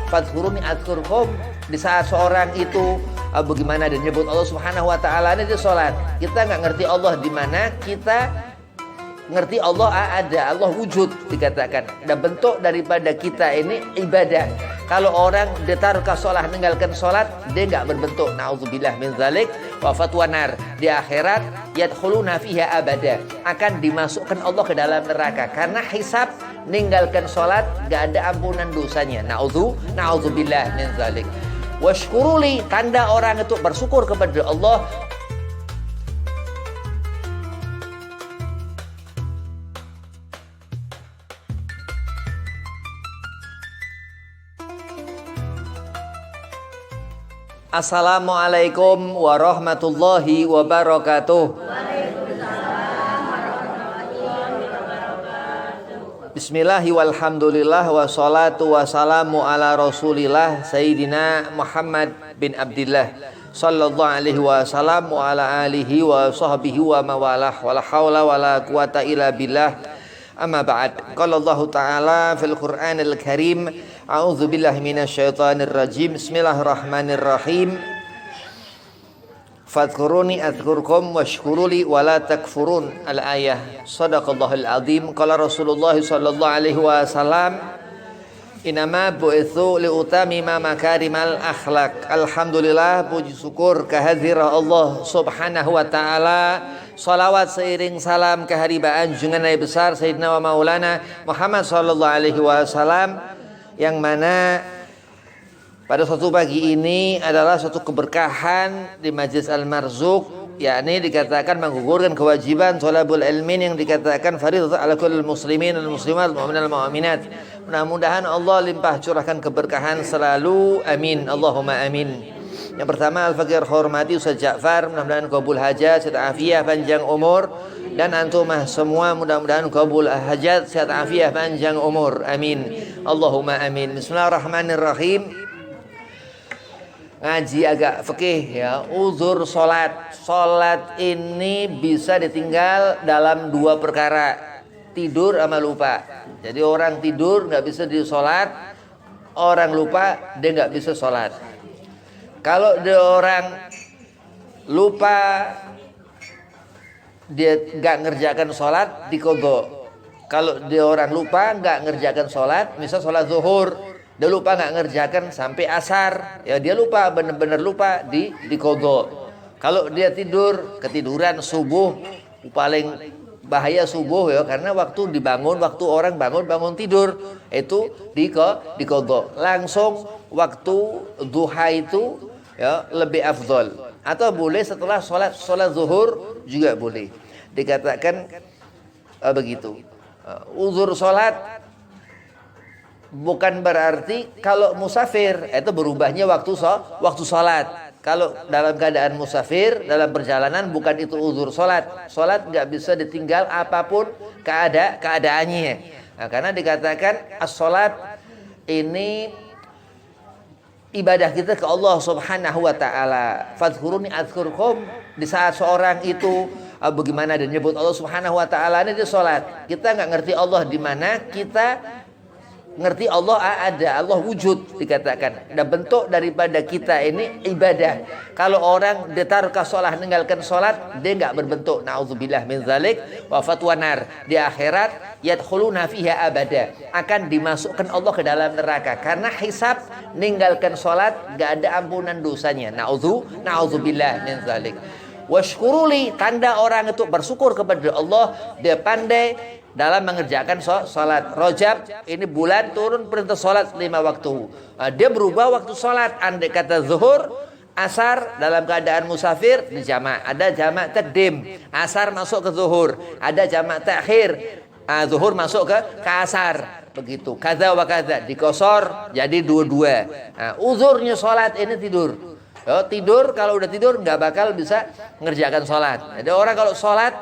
fadhkuruni adzkurkum. Di saat seorang itu bagaimana dia nyebut Allah Subhanahu wa taala ini di salat. Kita nggak ngerti Allah di mana, kita ngerti Allah ada, Allah wujud dikatakan. Dan bentuk daripada kita ini ibadah. Kalau orang ditaruh sholat, meninggalkan sholat, dia nggak berbentuk. Nauzubillah min dzalik wa fatwanar. Di akhirat yadkhuluna fiha abada. Akan dimasukkan Allah ke dalam neraka karena hisab meninggalkan sholat nggak ada ampunan dosanya. Nauzubillah min dzalik. Washkuruli, tanda orang itu bersyukur kepada Allah. Assalamualaikum warahmatullahi wabarakatuh. Bismillahi walhamdulillah wassalatu wassalamu ala rasulillah Sayyidina Muhammad bin Abdillah sallallahu alaihi wasallam wa ala alihi wa sahbihi wa mawalah wala hawla wala quwata illa billah. Amma ba'd. Qala Allah Ta'ala fil Qur'anil Karim, a'udzu billahi minasyaitonir rajim. Bismillahirrahmanirrahim. Fadhkuruni adzkurkum washkuruli wala takfurun. Al-ayah. Shadaqallahul azim. Qala Rasulullah sallallahu alaihi wasallam, inama bu'itsu liutamima makarimal akhlak. Alhamdulillah, puji syukur kehadirat Allah Subhanahu wa taala. Salawat seiring salam keharibaan junjungan Nabi besar Sayyidina wa Maulana Muhammad sallallahu alaihi wasallam, yang mana pada suatu pagi ini adalah suatu keberkahan di Majlis Al-Marzuq, yakni dikatakan menggugurkan kewajiban thalabul ilmin yang dikatakan fardhu ala kullil muslimin wal muslimat wal mu'minin wal mu'minat. Mudah-mudahan Allah limpah curahkan keberkahan selalu, amin, Allahumma amin. Yang pertama, Al-Fakir hormati Ustaz Ja'far, mudah-mudahan qabul hajat, sehat afiah, panjang umur, dan antumah semua mudah-mudahan qabul hajat, sehat afiah, panjang umur, amin, Allahumma amin. Bismillahirrahmanirrahim. Ngaji agak fikih ya. Uzur salat. Salat ini bisa ditinggal dalam dua perkara, tidur sama lupa. Jadi orang tidur nggak bisa disolat, orang lupa dia nggak bisa solat. Kalau dia orang lupa, dia nggak ngerjakan sholat, diqodho. Kalau dia orang lupa nggak ngerjakan sholat, misal sholat zuhur, dia lupa nggak ngerjakan sampai asar, ya dia lupa, benar-benar lupa, diqodho. Kalau dia tidur, ketiduran subuh, paling bahaya subuh ya, karena waktu dibangun, waktu orang bangun tidur itu diqodho. Langsung waktu duha itu ya lebih afdol, atau boleh setelah sholat zuhur juga boleh, dikatakan begitu. Uzur sholat bukan berarti kalau musafir itu berubahnya waktu sholat. Kalau dalam keadaan musafir, dalam perjalanan, bukan itu uzur sholat. Sholat nggak bisa ditinggal apapun keadaannya. Nah, karena dikatakan as-sholat ini ibadah kita ke Allah Subhanahu wa taala. Fadhkuruni adzkurkum. Di saat seorang itu bagaimana dia nyebut Allah Subhanahu wa taala ini di salat. Kita enggak ngerti Allah di mana, kita ngerti Allah ada, Allah wujud dikatakan. Dan bentuk daripada kita ini ibadah. Kalau orang ditaruh sholat, meninggalkan sholat, dia enggak berbentuk. Nauzubillah min dzalik wa fatwanar. Di akhirat yadkhuluna fiha abada. Akan dimasukkan Allah ke dalam neraka karena hisab meninggalkan sholat enggak ada ampunan dosanya. Nauzubillah min dzalik. Washkuruli, tanda orang itu bersyukur kepada Allah, dia pandai dalam mengerjakan sholat. Rajab ini bulan turun perintah sholat 5 waktu. Dia berubah waktu sholat. Andai kata zuhur, asar dalam keadaan musafir di jamak. Ada jamak takdim, asar masuk ke zuhur. Ada jamak takhir, zuhur masuk ke asar. Begitu. Kaza wa kaza, dikosor jadi dua-dua. Uzurnya sholat ini tidur. Tidur, kalau udah tidur nggak bakal bisa ngerjakan sholat. Jadi orang kalau sholat,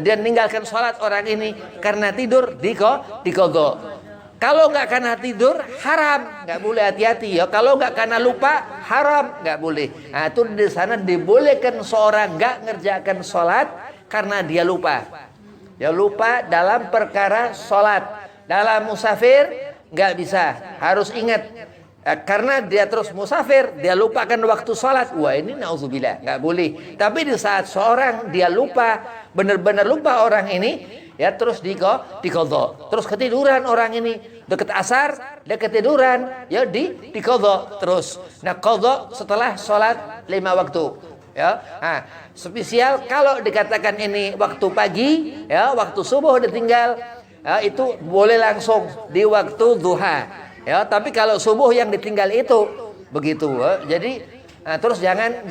dia meninggalkan sholat orang ini karena tidur, diqodho. Kalau nggak karena tidur, haram, nggak boleh, hati-hati ya. Kalau nggak karena lupa, haram, nggak boleh. Nah, itu di sana dibolehkan seorang nggak ngerjakan sholat karena dia lupa. Ya lupa dalam perkara sholat. Dalam musafir nggak bisa, harus ingat. Karena dia terus musafir, dia lupakan waktu sholat. Wah, ini nauzubillah, nggak boleh. Tapi di saat seorang dia lupa, benar-benar lupa orang ini, ya terus diqadha. Terus ketiduran orang ini dekat asar, dia ketiduran, ya diqadha terus. Nah, qadha setelah sholat 5 waktu. Ya, nah, spesial kalau dikatakan ini waktu pagi, ya waktu subuh ditinggal, ya, itu boleh langsung di waktu duha. Ya, tapi kalau subuh yang ditinggal itu begitu. Jadi terus jangan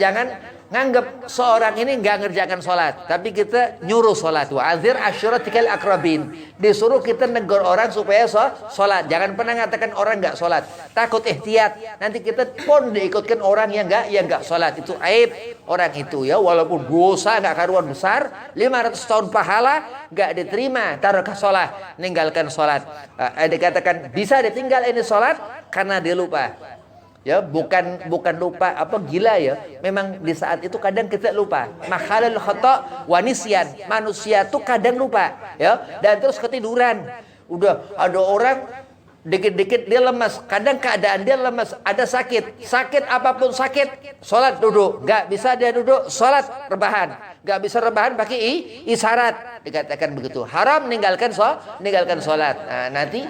nganggap seorang ini nggak ngerjakan sholat, tapi kita nyuruh sholat. Wa azir asyratikal akrabin, disuruh kita negur orang supaya sholat. Jangan pernah ngatakan orang nggak sholat, takut ihtiyat nanti kita pun diikutkan orang yang nggak sholat. Itu aib orang itu, ya walaupun dosa nggak karuan besar, 500 tahun pahala nggak diterima, taruh ke sholat, ninggalkan sholat. Dikatakan bisa ditinggal ini sholat karena dia lupa. Ya, bukan lupa apa gila ya. Memang di saat itu kadang kita lupa. Makhalul khata wa nisyan. Manusia tuh kadang lupa, ya. Dan terus ketiduran. Udah ada orang dikit-dikit dia lemas. Kadang keadaan dia lemas, ada sakit. Sakit apapun sakit, sholat duduk. Gak bisa dia duduk, sholat rebahan. Gak bisa rebahan pakai isyarat. Dikatakan begitu. Haram meninggalkan sholat. Nah, nanti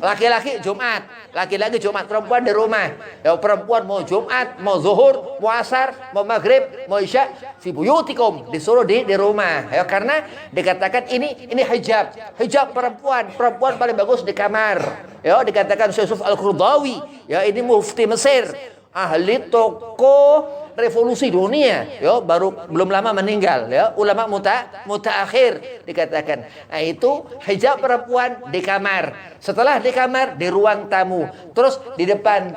laki-laki Jumat, laki-laki Jumat, perempuan di rumah. Ya, perempuan mau Jumat, mau zuhur, mau asar, mau maghrib, mau isya, fi buyutikum, disuruh di rumah. Ya, karena dikatakan ini hijab. Hijab perempuan paling bagus di kamar. Ya, dikatakan Syekh Yusuf Al-Qaradawi, ya ini mufti Mesir, ahli tokoh revolusi dunia, ya belum lama meninggal, ya ulama mutaakhir dikatakan. Nah, itu hijab perempuan di kamar. Setelah di kamar, di ruang tamu, terus di depan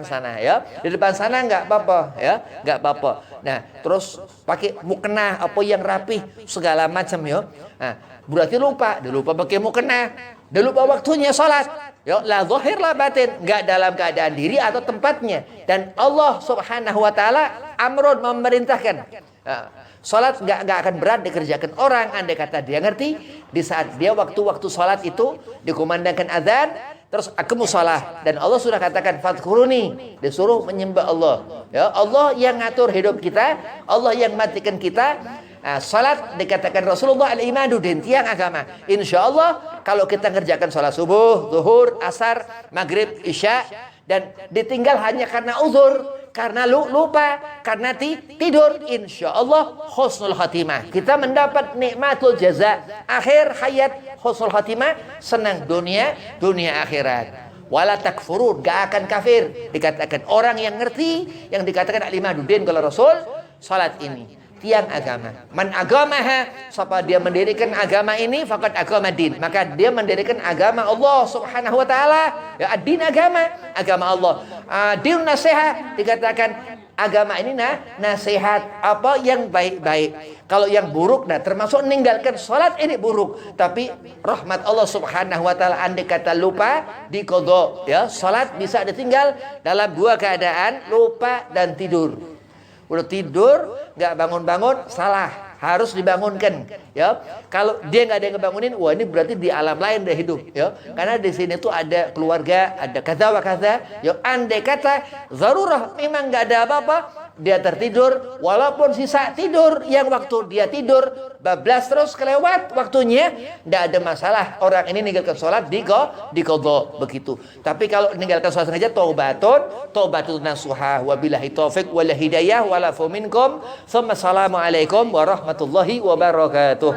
sana, ya di depan sana nggak apa-apa, ya nggak apa-apa. Nah, terus pakai mukena apa yang rapih segala macam, ya. Nah, berarti dia lupa pakai mukena, dia lupa waktunya sholat. Ya, la zahir la batin, enggak dalam keadaan diri atau tempatnya. Dan Allah Subhanahu wa taala amrun, memerintahkan. Salat enggak akan berat dikerjakan orang andai kata dia ngerti di saat dia waktu-waktu salat itu dikumandangkan azan, terus aqamus shalah, dan Allah sudah katakan fadhkuruni, disuruh menyembah Allah. Ya, Allah yang ngatur hidup kita, Allah yang matikan kita. Salat dikatakan Rasulullah al-imadu din, tiang agama. Insya Allah kalau kita ngerjakan salat subuh, zuhur, asar, maghrib, isya, dan ditinggal hanya karena uzur, karena lupa, karena tidur, insya Allah husnul khatimah. Kita mendapat nikmatul jaza, akhir hayat husnul khatimah, senang dunia akhirat. Wala takfurun, gak akan kafir. Dikatakan orang yang ngerti, yang dikatakan al-imaduddin kalau Rasul, salat ini tiang agama. Man agamaha, siapa dia mendirikan agama ini, faqad agama din, maka dia mendirikan agama Allah Subhanahu wa taala. Ya, din agama Allah. Din nasihat, dikatakan agama ini nasihat apa yang baik-baik. Kalau yang buruk, termasuk meninggalkan salat ini buruk. Tapi rahmat Allah Subhanahu wa taala, andai kata lupa diqadha, ya salat bisa ditinggal dalam 2 keadaan, lupa dan tidur. Udah tidur nggak bangun-bangun, salah, harus dibangunkan, ya. Kalau dia nggak ada yang ngebangunin, wah ini berarti di alam lain dia hidup, ya. Karena di sini tuh ada keluarga, ada kata wa kata, ya. Andai kata zarurah memang nggak ada apa-apa, dia tertidur, walaupun sisa tidur yang waktu dia tidur bablas terus kelewat waktunya, nggak ada masalah. Orang ini ninggalkan sholat diqadha begitu. Tapi kalau ninggalkan sholat sengaja, taubatun nasuha, wabillahi taufiq wal hidayah wala minkum. Assalamualaikum warahmatullahi wabarakatuh.